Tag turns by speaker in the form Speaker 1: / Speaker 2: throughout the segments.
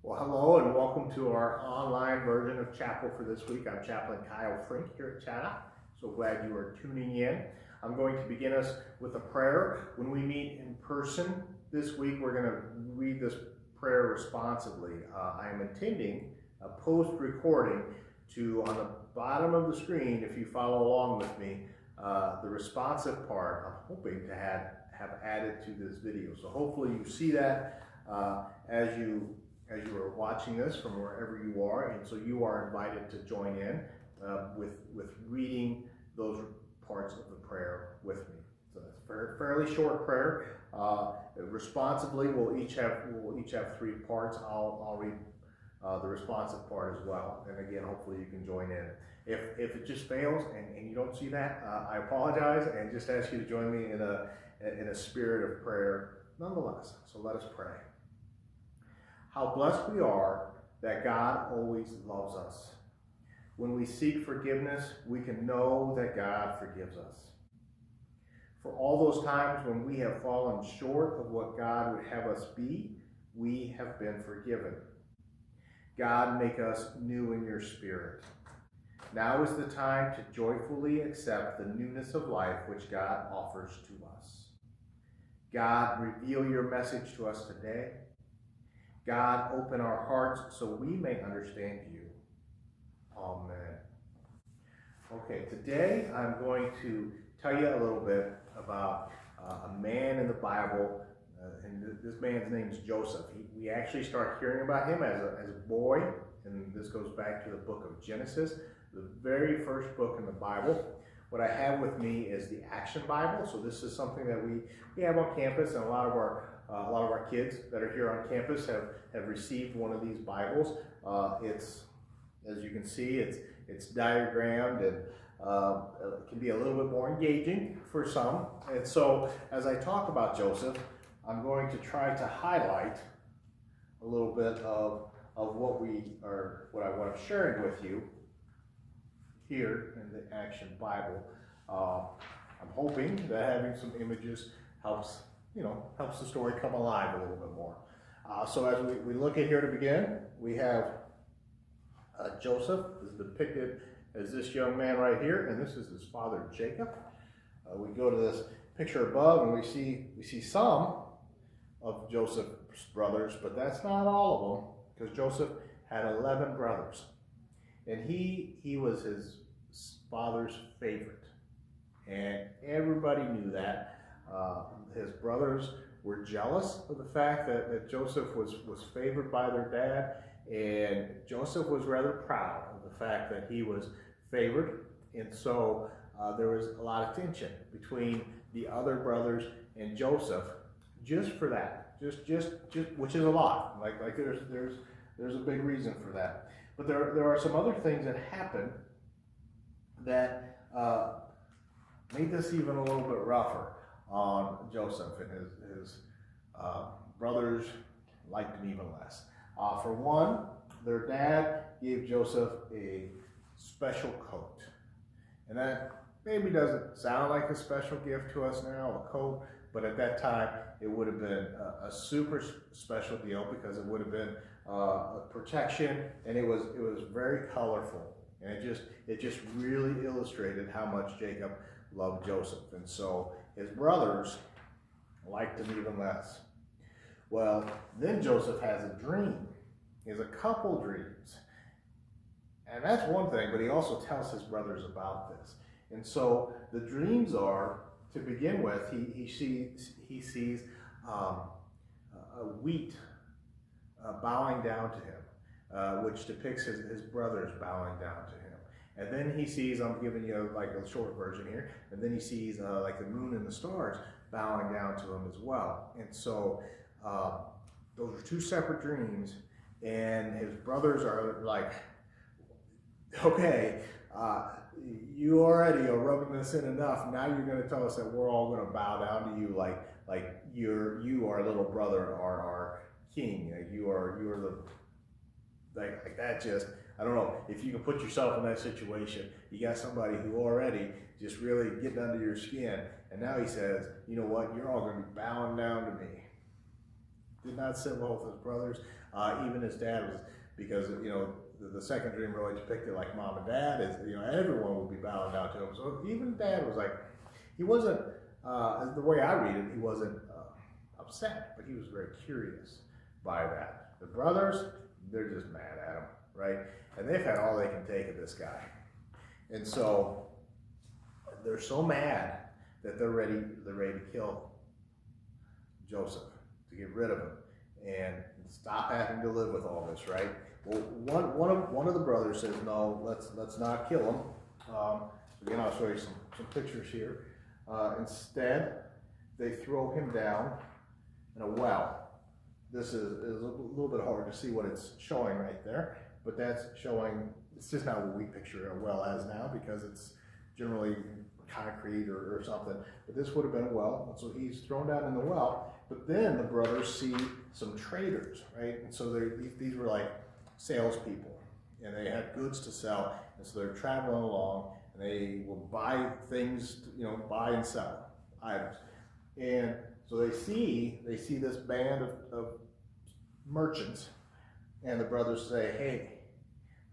Speaker 1: Well, hello and welcome to our online version of Chapel for this week. I'm Chaplain Kyle Frink here at Chaddock. So glad you are tuning in. I'm going to begin us with a prayer. When we meet in person this week, we're going to read this prayer responsibly. I am intending a post-recording to, on the bottom of the screen, if you follow along with me, the responsive part I'm hoping to have added to this video. So hopefully you see that as you are watching this from wherever you are, and so you are invited to join in with reading those parts of the prayer with me. So it's a fairly short prayer. Responsibly, we'll each have 3 parts. I'll read the responsive part as well, and again, hopefully you can join in. If it just fails and you don't see that, I apologize and just ask you to join me in a spirit of prayer nonetheless. So let us pray. How blessed we are that God always loves us. When we seek forgiveness, we can know that God forgives us. For all those times when we have fallen short of what God would have us be, we have been forgiven. God, make us new in your spirit. Now is the time to joyfully accept the newness of life which God offers to us. God, reveal your message to us today. God, open our hearts so we may understand you. Amen. Okay, today I'm going to tell you a little bit about a man in the Bible, and this man's name is Joseph. We actually start hearing about him as a boy, and this goes back to the book of Genesis, the very first book in the Bible. What I have with me is the Action Bible, so this is something that we have on campus, and a lot of our kids that are here on campus have received one of these Bibles. It's, as you can see, it's diagrammed, and it can be a little bit more engaging for some. And so as I talk about Joseph, I'm going to try to highlight a little bit of what I'm sharing with you here in the Action Bible. I'm hoping that having some images helps the story come alive a little bit more. So as we look at here to begin, we have Joseph is depicted as this young man right here, and this is his father Jacob. We go to this picture above, and we see some of Joseph's brothers, but that's not all of them, because Joseph had 11 brothers, and he was his father's favorite, and everybody knew that. His brothers were jealous of the fact that Joseph was favored by their dad, and Joseph was rather proud of the fact that he was favored, and so there was a lot of tension between the other brothers and Joseph, just for that, just which is a lot. Like there's a big reason for that, but there are some other things that happened that made this even a little bit rougher on Joseph, and his brothers liked him even less. For one, their dad gave Joseph a special coat, and that maybe doesn't sound like a special gift to us now, a coat, but at that time it would have been a super special deal, because it would have been a protection, and it was very colorful, and it just really illustrated how much Jacob loved Joseph, and so his brothers liked him even less. Well, then Joseph has a dream. He has a couple dreams, and that's one thing, but he also tells his brothers about this. And so the dreams are, to begin with, he sees a wheat bowing down to him, which depicts his brothers bowing down to him. And then he sees, I'm giving you like a short version here, and then he sees like the moon and the stars bowing down to him as well. And so those are 2 separate dreams, and his brothers are like, okay, you already are rubbing this in enough. Now you're going to tell us that we're all going to bow down to you, like you, our little brother, are our king. You are the like that. Just, I don't know if you can put yourself in that situation. You got somebody who already just really getting under your skin, and now he says, you know what? You're all going to be bowing down to me. did not sit well with his brothers. Even his dad was, because the second dream really depicted like mom and dad is, everyone would be bowing down to him. So even dad was like, he wasn't, the way I read it, he wasn't upset, but he was very curious by that. The brothers, they're just mad at him, right? And they've had all they can take of this guy. And so they're so mad that they're ready to kill Joseph, to get rid of him and stop having to live with all this, right? Well, one of the brothers says, no, let's not kill him. Again, I'll show you some pictures here. Instead, they throw him down in a well. This is a little bit hard to see what it's showing right there, but that's showing, it's just not what we picture a well as now, because it's generally concrete or something, but this would have been a well, and so he's thrown down in the well. But then the brothers see some traders, right? And so these were like salespeople, and they had goods to sell, and so they're traveling along, and they will buy things, buy and sell items. And so they see this band of merchants, and the brothers say, hey,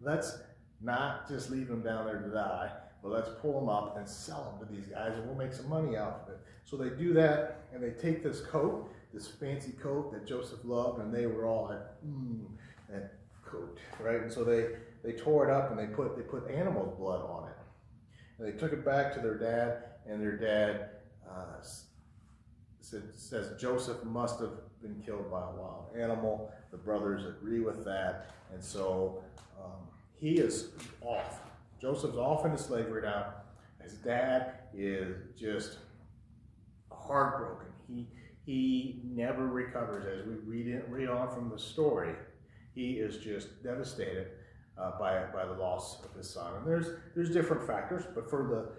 Speaker 1: let's not just leave them down there to die, but let's pull them up and sell them to these guys, and we'll make some money out of it. So they do that, and they take this coat, this fancy coat that Joseph loved, and they were all like, that coat, right? And so they tore it up, and they put animal blood on it. And they took it back to their dad, and their dad says Joseph must have been killed by a wild animal. The brothers agree with that, and so he is off. Joseph's off into slavery now. His dad is just heartbroken. He never recovers. As we read on from the story, he is just devastated by the loss of his son. And there's different factors, but for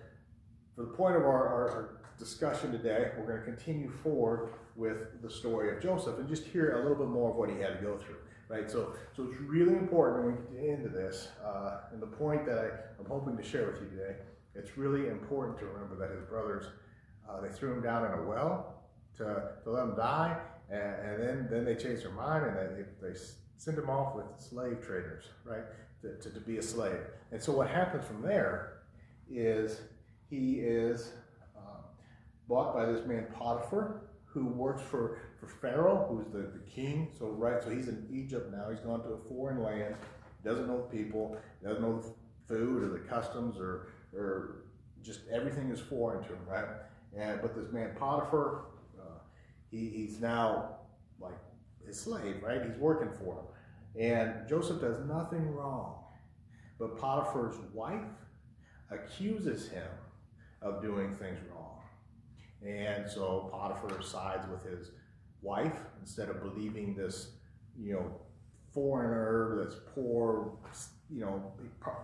Speaker 1: the point of our discussion today, we're going to continue forward with the story of Joseph and just hear a little bit more of what he had to go through. Right, so it's really important when we get into this, and the point that I'm hoping to share with you today, it's really important to remember that his brothers, they threw him down in a well to let him die, and then they changed their mind, and they sent him off with slave traders, right, to be a slave. And so what happens from there is he is bought by this man Potiphar, who works for Pharaoh, who's the king. So he's in Egypt now. He's gone to a foreign land. He doesn't know the people. He doesn't know the food or the customs or just everything is foreign to him, right? But this man Potiphar, he's now like his slave, right? He's working for him. And Joseph does nothing wrong, but Potiphar's wife accuses him of doing things wrong. And so Potiphar sides with his wife instead of believing this, foreigner, this poor,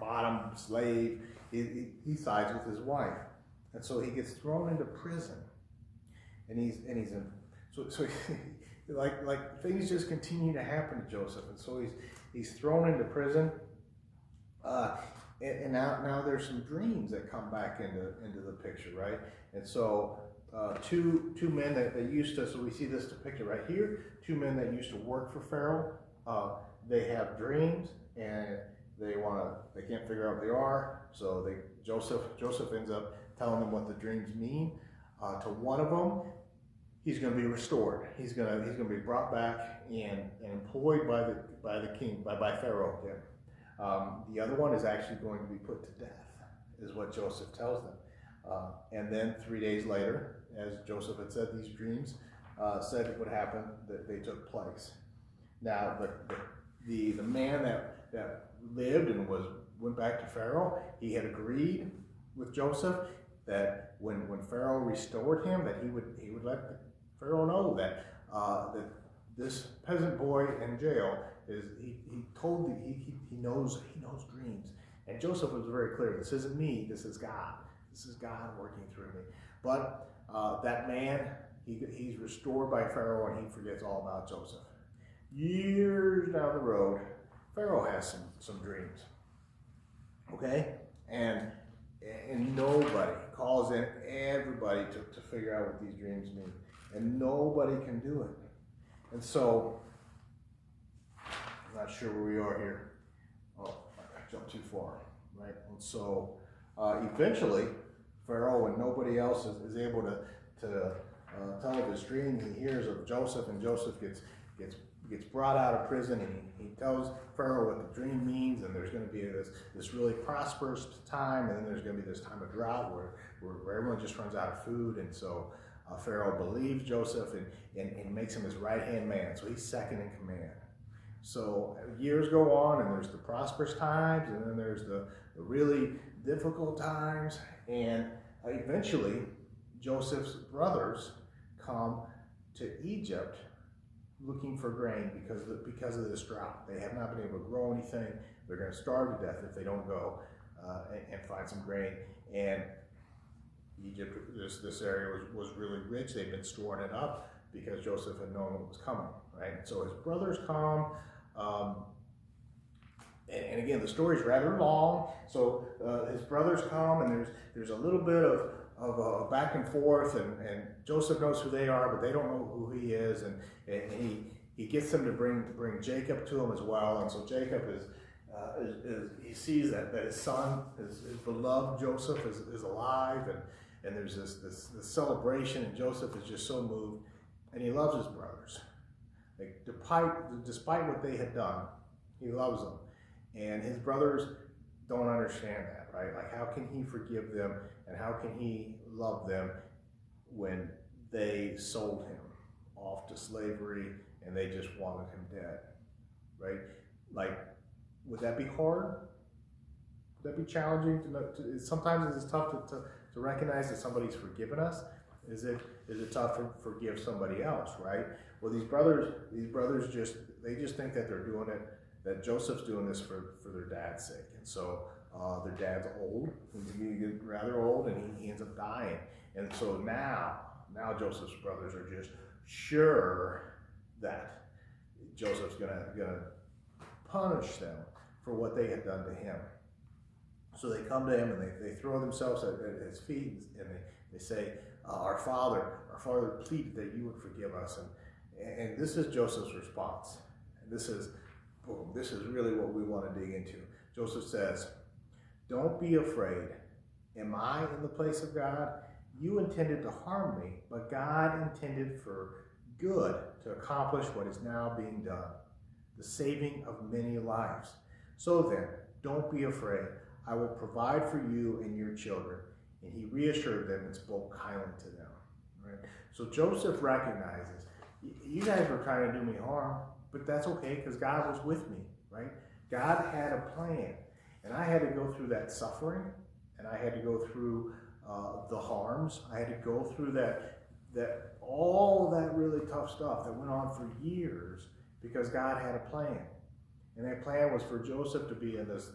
Speaker 1: bottom slave. He sides with his wife, and so he gets thrown into prison. And he's in. So like things just continue to happen to Joseph, and so he's thrown into prison. And now there's some dreams that come back into the picture, right? And so two men that used to, so we see this depicted right here, two men that used to work for Pharaoh, they have dreams, and they can't figure out what they are, so Joseph ends up telling them what the dreams mean. To one of them, he's going to be restored. He's going to be brought back and employed by the king, by Pharaoh again. The other one is actually going to be put to death, is what Joseph tells them. And then 3 days later, as Joseph had said, these dreams said it would happen, that they took place. Now, the man that lived and went back to Pharaoh, he had agreed with Joseph that when Pharaoh restored him, that he would let Pharaoh know that this peasant boy in jail he knows dreams. And Joseph was very clear, this isn't me, this is God. This is God working through me. But that man, he's restored by Pharaoh, and he forgets all about Joseph. Years down the road, Pharaoh has some dreams. Okay? And nobody calls in everybody to figure out what these dreams mean. And nobody can do it. And so, I'm not sure where we are here. Oh, I jumped too far, right? And so, eventually, Pharaoh, when nobody else is able to tell of his dream, he hears of Joseph, and Joseph gets brought out of prison, and he tells Pharaoh what the dream means, and there's going to be this really prosperous time, and then there's going to be this time of drought where everyone just runs out of food, and so Pharaoh believes Joseph and makes him his right-hand man, so he's second in command. So years go on, and there's the prosperous times, and then there's the really difficult times, and eventually Joseph's brothers come to Egypt looking for grain because of this drought. They have not been able to grow anything. They're going to starve to death if they don't go and find some grain. And Egypt, this area was really rich. They'd been storing it up because Joseph had known what was coming, right? And so his brothers come. And again, the story's rather long. So his brothers come, and there's a little bit of a back and forth, and Joseph knows who they are, but they don't know who he is, and he gets them to bring Jacob to him as well. And so Jacob is he sees that his son, his beloved Joseph, is alive, and there's this celebration, and Joseph is just so moved, and he loves his brothers. Like, despite what they had done, he loves them, and his brothers don't understand that, right? Like, how can he forgive them, and how can he love them when they sold him off to slavery and they just wanted him dead, right? Like, would that be hard? Would that be challenging sometimes it's tough to recognize that somebody's forgiven us? Is it tough to forgive somebody else, right? Well, these brothers just think that they're doing it, that Joseph's doing this for their dad's sake. And so their dad's old, he gets rather old, and he ends up dying. And so now Joseph's brothers are just sure that Joseph's gonna punish them for what they had done to him. So they come to him, and they throw themselves at his feet, and they say, our father pleaded that you would forgive us. And this is Joseph's response. And this is really what we want to dig into. Joseph says, don't be afraid. Am I in the place of God? You intended to harm me, but God intended for good to accomplish what is now being done, the saving of many lives. So then, don't be afraid. I will provide for you and your children. And he reassured them and spoke kindly to them. Right? So Joseph recognizes, you guys were trying to do me harm, but that's okay because God was with me, right? God had a plan, and I had to go through that suffering, and I had to go through the harms. I had to go through that all that really tough stuff that went on for years because God had a plan, and that plan was for Joseph to be in this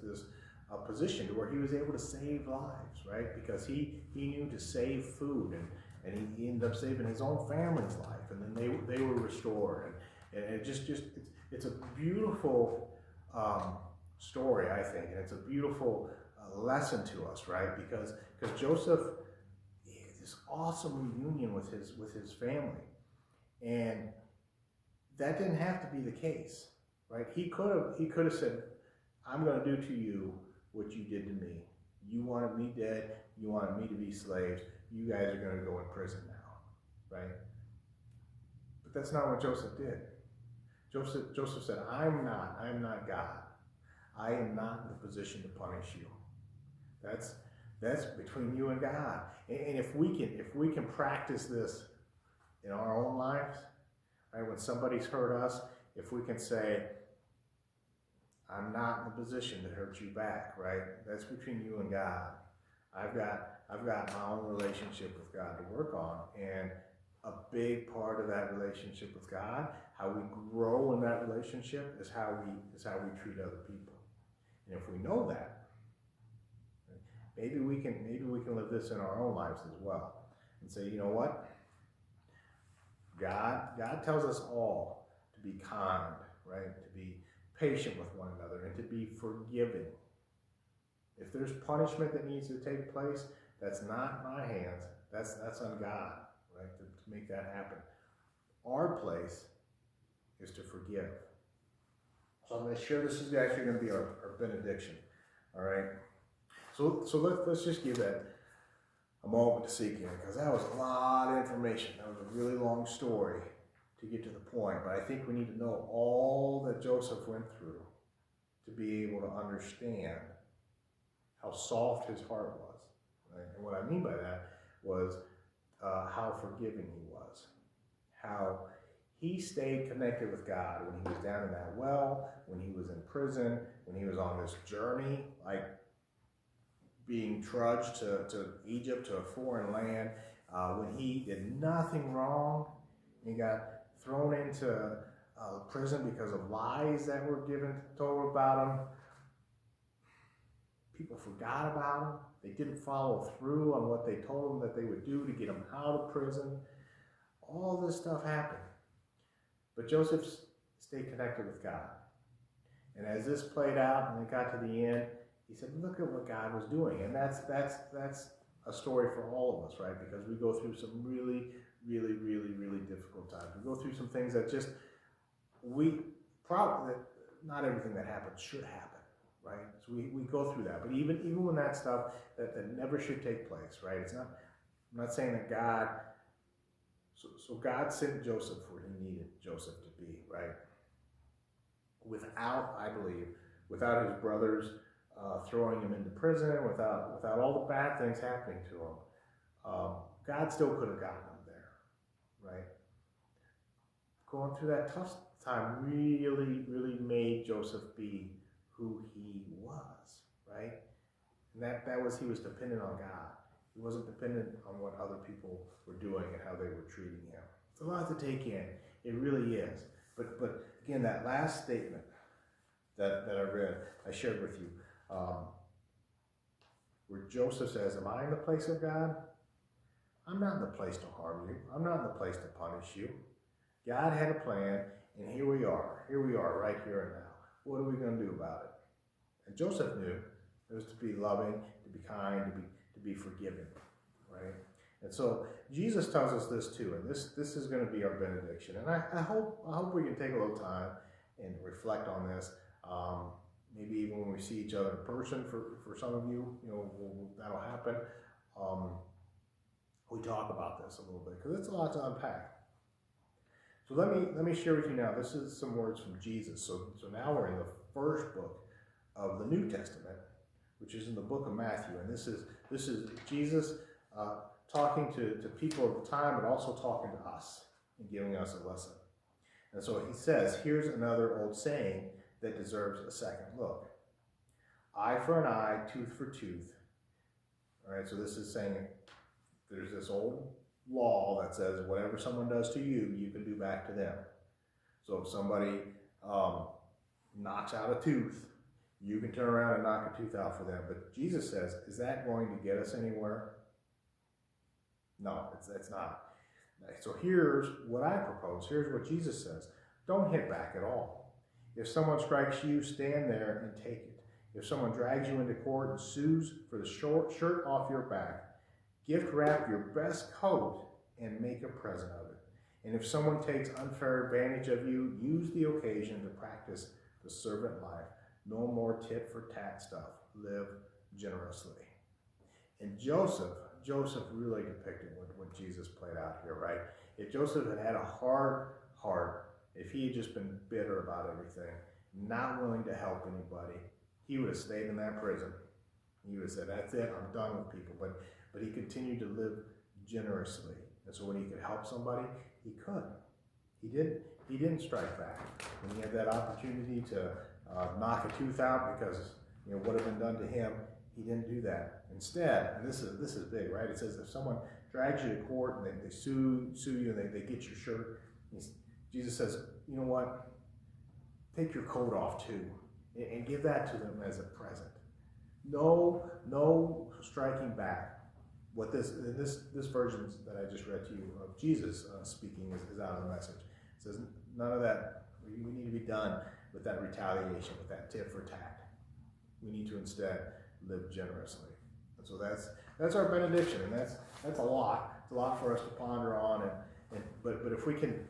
Speaker 1: position to where he was able to save lives, right? Because he knew to save food, and he ended up saving his own family's life, and then they were restored, and it it's a beautiful story, I think, and it's a beautiful lesson to us, right? Because Joseph, this awesome reunion with his family, and that didn't have to be the case, right? He could have said, I'm going to do to you what you did to me. You wanted me dead. You wanted me to be slaves. You guys are going to go in prison now, right? But that's not what Joseph did. Joseph said, I'm not God. I am not in the position to punish you. That's between you and God. And if we can practice this in our own lives, right? When somebody's hurt us, if we can say, I'm not in a position to hurt you back, right? That's between you and God. I've got my own relationship with God to work on, and a big part of that relationship with God, how we grow in that relationship, is how we treat other people. And if we know that, maybe we can live this in our own lives as well, and say, you know what? God tells us all to be kind, right? To be patient with one another, and to be forgiving. If there's punishment that needs to take place, that's not in my hands. That's on God, right? To make that happen. Our place is to forgive. So I'm going to share, this is actually going to be our benediction. All right? So let's just give that a moment to sink in, because that was a lot of information. That was a really long story to get to the point, but I think we need to know all that Joseph went through to be able to understand how soft his heart was. Right? And what I mean by that was how forgiving he was, how he stayed connected with God when he was down in that well, when he was in prison, when he was on this journey, like being trudged to Egypt, to a foreign land, when he did nothing wrong. He got thrown into prison because of lies that were told about him. People forgot about him. They didn't follow through on what they told him that they would do to get him out of prison. All this stuff happened. But Joseph stayed connected with God. And as this played out and it got to the end, he said, look at what God was doing. And that's a story for all of us, right? Because we go through some really, really, really, really difficult times. We go through some things that just, not everything that happens should happen, right? So we go through that. But even when that stuff that never should take place, right? I'm not saying that God, so God sent Joseph where he needed Joseph to be, right? I believe, without his brothers throwing him into prison, without all the bad things happening to him, God still could have gotten him there, right? Going through that tough time really, really made Joseph be who he was, right? And that was, he was dependent on God. He wasn't dependent on what other people were doing and how they were treating him. It's a lot to take in. It really is. But again, that last statement that I read, I shared with you, where Joseph says, am I in the place of God? I'm not in the place to harm you. I'm not in the place to punish you. God had a plan, and here we are. Here we are, right here and now. What are we going to do about it? And Joseph knew it was to be loving, to be kind, to be forgiving, right? And so Jesus tells us this too, and this is going to be our benediction. And I hope we can take a little time and reflect on this. Maybe even when we see each other in person, for some of you, that'll happen. We talk about this a little bit because it's a lot to unpack. So let me share with you now. This is some words from Jesus. So now we're in the first book of the New Testament, which is in the book of Matthew, and this is Jesus talking to people of the time, but also talking to us and giving us a lesson. And so he says, here's another old saying that deserves a second look. Eye for an eye, tooth for tooth. All right, so this is saying there's this old law that says whatever someone does to you, you can do back to them. So if somebody knocks out a tooth, you can turn around and knock a tooth out for them. But Jesus says, is that going to get us anywhere? No, it's not. So here's what I propose. Here's what Jesus says. Don't hit back at all. If someone strikes you, stand there and take it. If someone drags you into court and sues for the shirt off your back, gift wrap your best coat and make a present of it. And if someone takes unfair advantage of you, use the occasion to practice the servant life. No more tit for tat stuff. Live generously. And Joseph really depicted what Jesus played out here, right? If Joseph had a hard heart, if he had just been bitter about everything, not willing to help anybody, he would have stayed in that prison. He would have said, that's it, I'm done with people. But he continued to live generously. And so when he could help somebody, he could. He didn't strike back. When he had that opportunity to knock a tooth out because what had been done to him, he didn't do that. Instead, and this is big, right? It says if someone drags you to court and they sue you and they get your shirt, Jesus says, you know what? Take your coat off too and give that to them as a present. No striking back. What this version that I just read to you of Jesus speaking is out of the Message. It says none of that. We need to be done with that retaliation, with that tit for tat. We need to instead live generously. And so that's our benediction, and that's a lot. It's a lot for us to ponder on. But if we can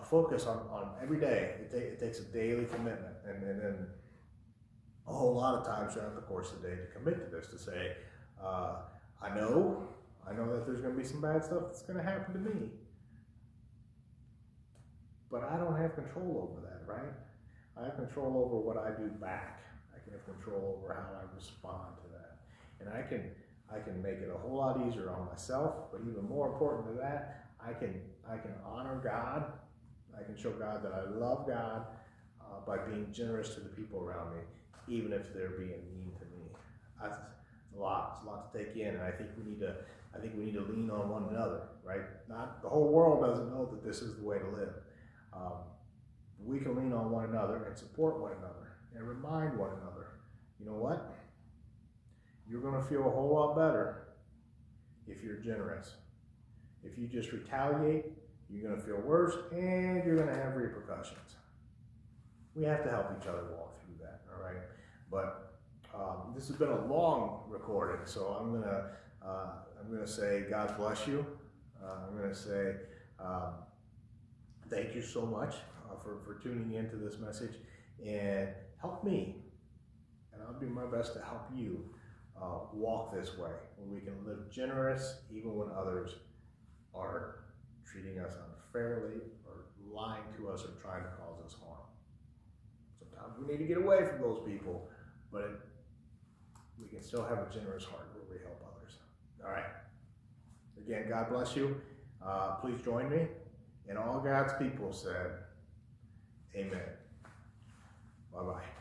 Speaker 1: focus on every day. It takes a daily commitment, and then a whole lot of times throughout the course of the day to commit to this, to say, I know that there's going to be some bad stuff that's going to happen to me, but I don't have control over that, right? I have control over what I do back. I can have control over how I respond to that, and I can make it a whole lot easier on myself. But even more important than that, I can honor God. I can show God that I love God by being generous to the people around me, even if they're being mean to me. That's a lot. It's a lot to take in, and I think we need to lean on one another, right? Not the whole world doesn't know that this is the way to live. We can lean on one another and support one another and remind one another. You know what? You're going to feel a whole lot better if you're generous. If you just retaliate, you're going to feel worse, and you're going to have repercussions. We have to help each other walk through that, all right? But this has been a long recording, so I'm gonna say God bless you. I'm gonna say thank you so much for tuning into this message, and help me, and I'll do my best to help you walk this way, where we can live generous even when others are treating us unfairly or lying to us or trying to cause us harm. Sometimes we need to get away from those people, but we can still have a generous heart where we help others. All right. Again, God bless you. Please join me. And all God's people said, amen. Bye-bye.